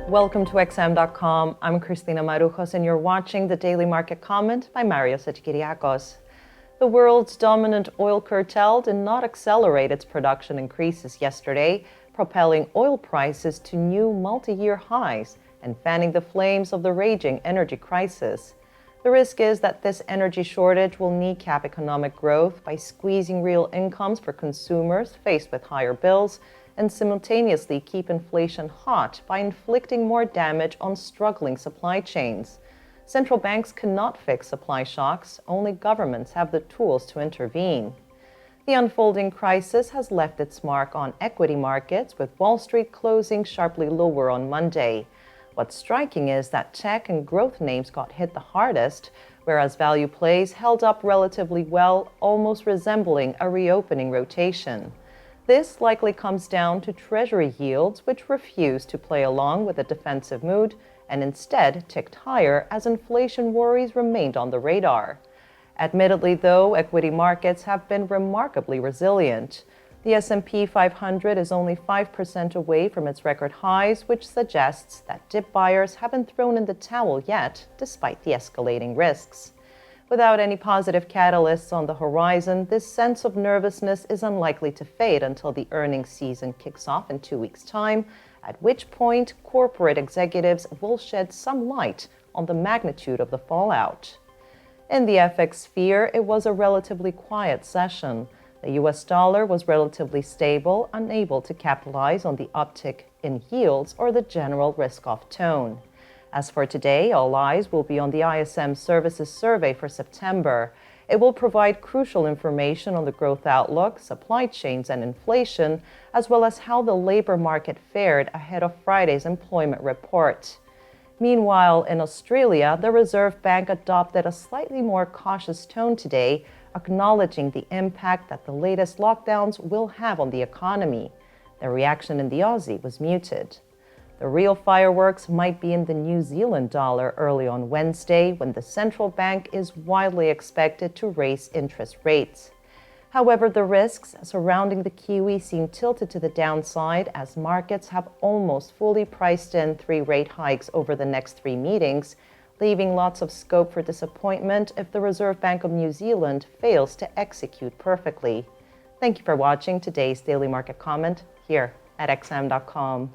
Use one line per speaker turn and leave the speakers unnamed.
Welcome to XM.com. I'm Cristina Marujos, and you're watching the Daily Market Comment by Mario Sechikiriakos. The world's dominant oil cartel did not accelerate its production increases yesterday, propelling oil prices to new multi-year highs and fanning the flames of the raging energy crisis. The risk is that this energy shortage will kneecap economic growth by squeezing real incomes for consumers faced with higher bills and simultaneously keep inflation hot by inflicting more damage on struggling supply chains. Central banks cannot fix supply shocks, only governments have the tools to intervene. The unfolding crisis has left its mark on equity markets, with Wall Street closing sharply lower on Monday. What's striking is that tech and growth names got hit the hardest, whereas value plays held up relatively well, almost resembling a reopening rotation. This likely comes down to Treasury yields, which refused to play along with a defensive mood and instead ticked higher as inflation worries remained on the radar. Admittedly, though, equity markets have been remarkably resilient. The S&P 500 is only 5% away from its record highs, which suggests that dip buyers haven't thrown in the towel yet, despite the escalating risks. Without any positive catalysts on the horizon, this sense of nervousness is unlikely to fade until the earnings season kicks off in 2 weeks' time, at which point corporate executives will shed some light on the magnitude of the fallout. In the FX sphere, it was a relatively quiet session. The US dollar was relatively stable, unable to capitalize on the uptick in yields or the general risk-off tone. As for today, all eyes will be on the ISM Services Survey for September. It will provide crucial information on the growth outlook, supply chains, and inflation, as well as how the labor market fared ahead of Friday's employment report. Meanwhile, in Australia, the Reserve Bank adopted a slightly more cautious tone today, acknowledging the impact that the latest lockdowns will have on the economy. The reaction in the Aussie was muted. The real fireworks might be in the New Zealand dollar early on Wednesday, when the central bank is widely expected to raise interest rates. However, the risks surrounding the Kiwi seem tilted to the downside, as markets have almost fully priced in 3 rate hikes over the next 3 meetings, leaving lots of scope for disappointment if the Reserve Bank of New Zealand fails to execute perfectly. Thank you for watching today's Daily Market Comment here at XM.com.